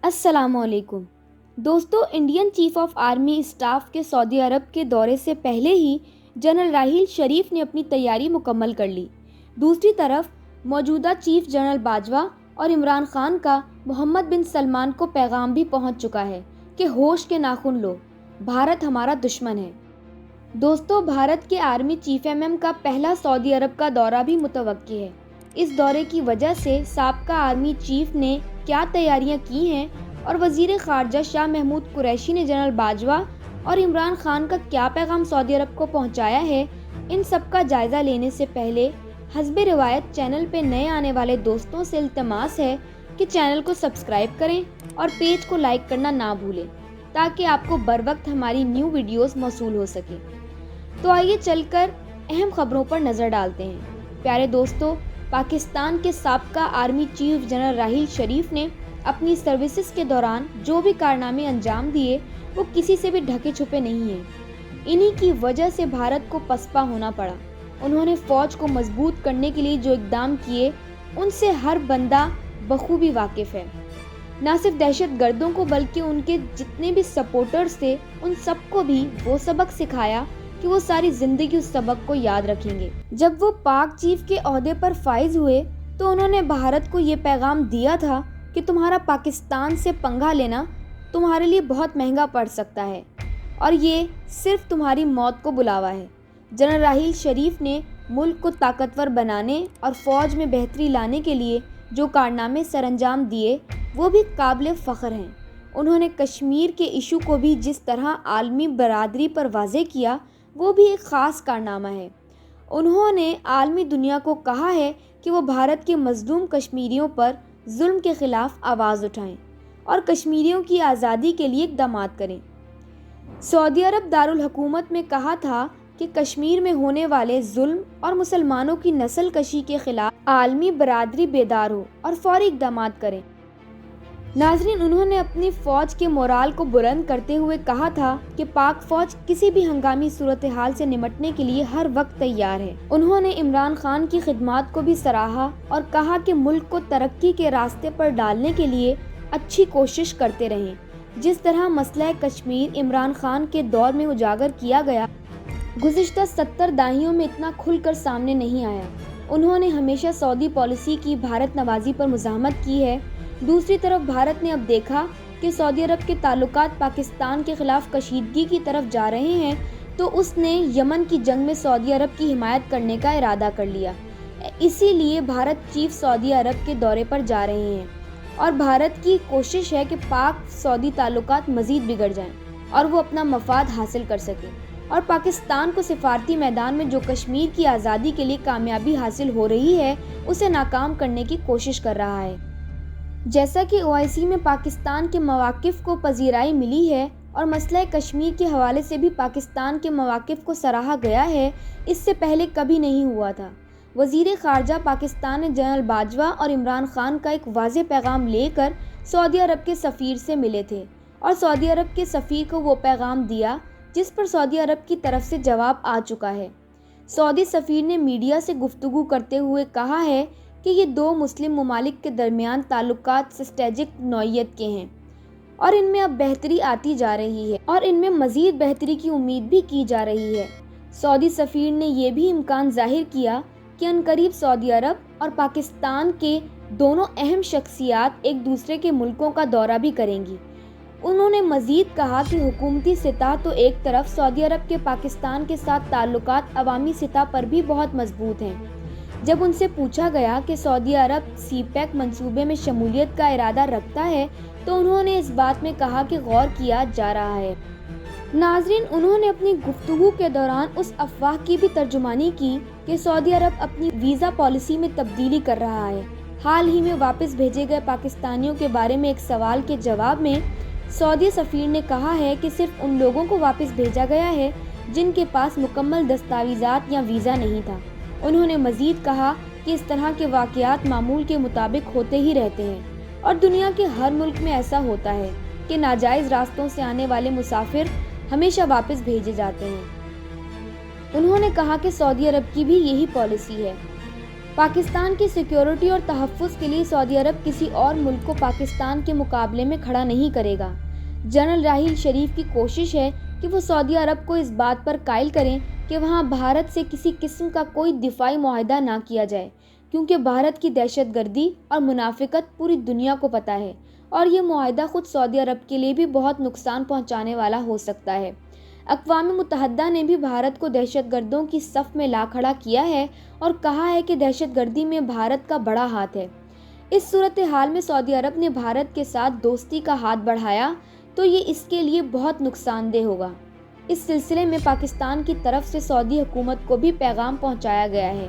السلام علیکم دوستو، Indian chief of army staff کے سعودی عرب کے دورے سے پہلے ہی جنرل راحیل شریف نے اپنی تیاری مکمل کر لی۔ دوسری طرف موجودہ چیف جنرل باجوہ اور عمران خان کا محمد بن سلمان کو پیغام بھی پہنچ چکا ہے کہ ہوش کے ناخن لو، بھارت ہمارا دشمن ہے۔ دوستو، بھارت کے آرمی چیف کا پہلا سعودی عرب کا دورہ بھی متوقع ہے۔ اس دورے کی وجہ سے سابقہ آرمی چیف نے کیا تیاریاں کی ہیں اور وزیر خارجہ شاہ محمود قریشی نے جنرل باجوہ اور عمران خان کا کیا پیغام سعودی عرب کو پہنچایا ہے، ان سب کا جائزہ لینے سے پہلے حسب روایت چینل پہ نئے آنے والے دوستوں سے التماس ہے کہ چینل کو سبسکرائب کریں اور پیج کو لائک کرنا نہ بھولیں تاکہ آپ کو بر وقت ہماری نیو ویڈیوز موصول ہو سکیں۔ تو آئیے چل کر اہم خبروں پر نظر ڈالتے ہیں۔ پیارے دوستو، پاکستان کے سابقہ army chief general Raheel Sharif نے اپنی سروسز کے دوران جو بھی کارنامے انجام دیے وہ کسی سے بھی ڈھکے چھپے نہیں ہیں۔ انہی کی وجہ سے بھارت کو پسپا ہونا پڑا۔ انہوں نے فوج کو مضبوط کرنے کے لیے جو اقدام کیے ان سے ہر بندہ بخوبی واقف ہے۔ نہ صرف دہشت گردوں کو بلکہ ان کے جتنے بھی سپورٹرز تھے ان سب کو بھی وہ سبق سکھایا کہ وہ ساری زندگی اس سبق کو یاد رکھیں گے۔ جب وہ پاک چیف کے عہدے پر فائز ہوئے تو انہوں نے بھارت کو یہ پیغام دیا تھا کہ تمہارا پاکستان سے پنگا لینا تمہارے لیے بہت مہنگا پڑ سکتا ہے اور یہ صرف تمہاری موت کو بلاوا ہے۔ جنرل راحیل شریف نے ملک کو طاقتور بنانے اور فوج میں بہتری لانے کے لیے جو کارنامے سر انجام دیے وہ بھی قابل فخر ہیں۔ انہوں نے کشمیر کے ایشو کو بھی جس طرح عالمی برادری پر واضح کیا وہ بھی ایک خاص کارنامہ ہے۔ انہوں نے عالمی دنیا کو کہا ہے کہ وہ بھارت کے مظلوم کشمیریوں پر ظلم کے خلاف آواز اٹھائیں اور کشمیریوں کی آزادی کے لیے اقدامات کریں۔ سعودی عرب دارالحکومت میں کہا تھا کہ کشمیر میں ہونے والے ظلم اور مسلمانوں کی نسل کشی کے خلاف عالمی برادری بیدار ہو اور فوری اقدامات کریں۔ ناظرین، انہوں نے اپنی فوج کے مورال کو بلند کرتے ہوئے کہا تھا کہ پاک فوج کسی بھی ہنگامی صورتحال سے نمٹنے کے لیے ہر وقت تیار ہے۔ انہوں نے عمران خان کی خدمات کو بھی سراہا اور کہا کہ ملک کو ترقی کے راستے پر ڈالنے کے لیے اچھی کوشش کرتے رہیں۔ جس طرح مسئلہ کشمیر عمران خان کے دور میں اجاگر کیا گیا، گزشتہ 70 دہائیوں میں اتنا کھل کر سامنے نہیں آیا۔ انہوں نے ہمیشہ سعودی پالیسی کی بھارت نوازی پر مزاحمت کی ہے۔ دوسری طرف بھارت نے اب دیکھا کہ سعودی عرب کے تعلقات پاکستان کے خلاف کشیدگی کی طرف جا رہے ہیں تو اس نے یمن کی جنگ میں سعودی عرب کی حمایت کرنے کا ارادہ کر لیا۔ اسی لیے بھارت چیف سعودی عرب کے دورے پر جا رہے ہیں اور بھارت کی کوشش ہے کہ پاک سعودی تعلقات مزید بگڑ جائیں اور وہ اپنا مفاد حاصل کر سکیں اور پاکستان کو سفارتی میدان میں جو کشمیر کی آزادی کے لیے کامیابی حاصل ہو رہی ہے اسے ناکام کرنے کی کوشش کر رہا ہے۔ جیسا کہ OIC میں پاکستان کے مواقف کو پذیرائی ملی ہے اور مسئلہ کشمیر کے حوالے سے بھی پاکستان کے مواقف کو سراہا گیا ہے، اس سے پہلے کبھی نہیں ہوا تھا۔ وزیر خارجہ پاکستان نے جنرل باجوہ اور عمران خان کا ایک واضح پیغام لے کر سعودی عرب کے سفیر سے ملے تھے اور سعودی عرب کے سفیر کو وہ پیغام دیا جس پر سعودی عرب کی طرف سے جواب آ چکا ہے۔ سعودی سفیر نے میڈیا سے گفتگو کرتے ہوئے کہا ہے کہ یہ دو مسلم ممالک کے درمیان تعلقات اسٹریٹجک نوعیت کے ہیں اور ان میں اب بہتری آتی جا رہی ہے اور ان میں مزید بہتری کی امید بھی کی جا رہی ہے۔ سعودی سفیر نے یہ بھی امکان ظاہر کیا کہ عنقریب سعودی عرب اور پاکستان کے دونوں اہم شخصیات ایک دوسرے کے ملکوں کا دورہ بھی کریں گی۔ انہوں نے مزید کہا کہ حکومتی سطح تو ایک طرف سعودی عرب کے پاکستان کے ساتھ تعلقات عوامی سطح پر بھی بہت مضبوط ہیں۔ جب ان سے پوچھا گیا کہ سعودی عرب CPEC منصوبے میں شمولیت کا ارادہ رکھتا ہے تو انہوں نے اس بات میں کہا کہ غور کیا جا رہا ہے۔ ناظرین، انہوں نے اپنی گفتگو کے دوران اس افواہ کی بھی ترجمانی کی کہ سعودی عرب اپنی ویزا پالیسی میں تبدیلی کر رہا ہے۔ حال ہی میں واپس بھیجے گئے پاکستانیوں کے بارے میں ایک سوال کے جواب میں سعودی سفیر نے کہا ہے کہ صرف ان لوگوں کو واپس بھیجا گیا ہے جن کے پاس مکمل دستاویزات یا ویزا نہیں تھا۔ انہوں نے مزید کہا کہ اس طرح کے واقعات معمول کے مطابق ہوتے ہی رہتے ہیں اور دنیا کے ہر ملک میں ایسا ہوتا ہے کہ ناجائز راستوں سے آنے والے مسافر ہمیشہ واپس بھیجے جاتے ہیں۔ انہوں نے کہا کہ سعودی عرب کی بھی یہی پالیسی ہے۔ پاکستان کی سیکیورٹی اور تحفظ کے لیے سعودی عرب کسی اور ملک کو پاکستان کے مقابلے میں کھڑا نہیں کرے گا۔ جنرل راحیل شریف کی کوشش ہے کہ وہ سعودی عرب کو اس بات پر قائل کریں کہ وہاں بھارت سے کسی قسم کا کوئی دفاعی معاہدہ نہ کیا جائے، کیونکہ بھارت کی دہشت گردی اور منافقت پوری دنیا کو پتہ ہے اور یہ معاہدہ خود سعودی عرب کے لیے بھی بہت نقصان پہنچانے والا ہو سکتا ہے۔ اقوام متحدہ نے بھی بھارت کو دہشت گردوں کی صف میں لا کھڑا کیا ہے اور کہا ہے کہ دہشت گردی میں بھارت کا بڑا ہاتھ ہے۔ اس صورتحال میں سعودی عرب نے بھارت کے ساتھ دوستی کا ہاتھ بڑھایا تو یہ اس کے لیے بہت نقصان دہ ہوگا۔ اس سلسلے میں پاکستان کی طرف سے سعودی حکومت کو بھی پیغام پہنچایا گیا ہے۔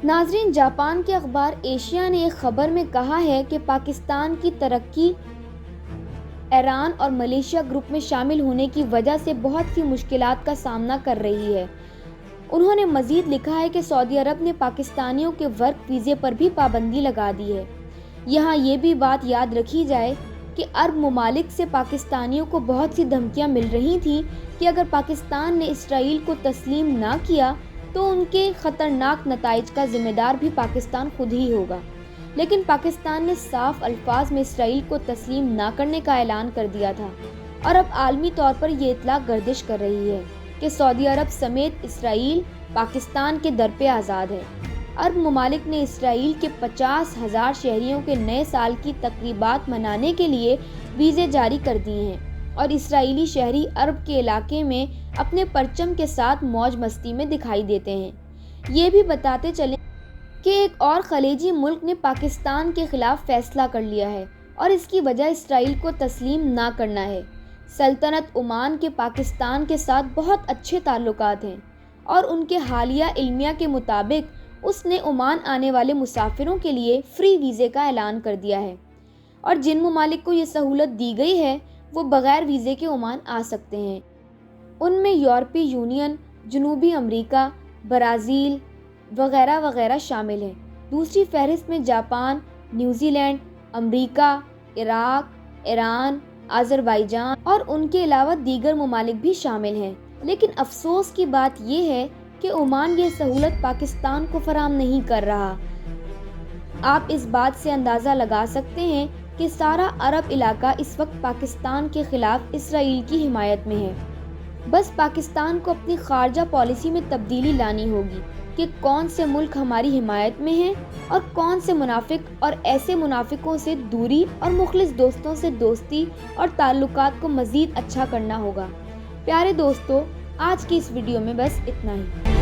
ناظرین، جاپان کے اخبار ایشیا نے ایک خبر میں کہا ہے کہ پاکستان کی ترقی ایران اور ملیشیا گروپ میں شامل ہونے کی وجہ سے بہت سی مشکلات کا سامنا کر رہی ہے۔ انہوں نے مزید لکھا ہے کہ سعودی عرب نے پاکستانیوں کے ورک ویزے پر بھی پابندی لگا دی ہے۔ یہاں یہ بھی بات یاد رکھی جائے کہ عرب ممالک سے پاکستانیوں کو بہت سی دھمکیاں مل رہی تھیں کہ اگر پاکستان نے اسرائیل کو تسلیم نہ کیا تو ان کے خطرناک نتائج کا ذمہ دار بھی پاکستان خود ہی ہوگا، لیکن پاکستان نے صاف الفاظ میں اسرائیل کو تسلیم نہ کرنے کا اعلان کر دیا تھا اور اب عالمی طور پر یہ اطلاع گردش کر رہی ہے کہ سعودی عرب سمیت اسرائیل پاکستان کے در پہ آزاد ہے۔ عرب ممالک نے اسرائیل کے 50,000 شہریوں کے نئے سال کی تقریبات منانے کے لیے ویزے جاری کر دیے ہیں اور اسرائیلی شہری عرب کے علاقے میں اپنے پرچم کے ساتھ موج مستی میں دکھائی دیتے ہیں۔ یہ بھی بتاتے چلیں کہ ایک اور خلیجی ملک نے پاکستان کے خلاف فیصلہ کر لیا ہے اور اس کی وجہ اسرائیل کو تسلیم نہ کرنا ہے۔ سلطنت عمان کے پاکستان کے ساتھ بہت اچھے تعلقات ہیں اور ان کے حالیہ علمیہ کے مطابق اس نے عمان آنے والے مسافروں کے لیے فری ویزے کا اعلان کر دیا ہے اور جن ممالک کو یہ سہولت دی گئی ہے وہ بغیر ویزے کے عمان آ سکتے ہیں۔ ان میں یورپی یونین، جنوبی امریکہ، برازیل وغیرہ وغیرہ شامل ہیں۔ دوسری فہرست میں جاپان، نیوزی لینڈ، امریکہ، عراق، ایران، آذربائیجان اور ان کے علاوہ دیگر ممالک بھی شامل ہیں۔ لیکن افسوس کی بات یہ ہے کہ عمان یہ سہولت پاکستان کو فراہم نہیں کر رہا۔ آپ اس بات سے اندازہ لگا سکتے ہیں کہ سارا عرب علاقہ اس وقت پاکستان کے خلاف اسرائیل کی حمایت میں ہے۔ بس پاکستان کو اپنی خارجہ پالیسی میں تبدیلی لانی ہوگی کہ کون سے ملک ہماری حمایت میں ہیں اور کون سے منافق، اور ایسے منافقوں سے دوری اور مخلص دوستوں سے دوستی اور تعلقات کو مزید اچھا کرنا ہوگا۔ پیارے دوستو، آج کی اس ویڈیو میں بس اتنا ہی۔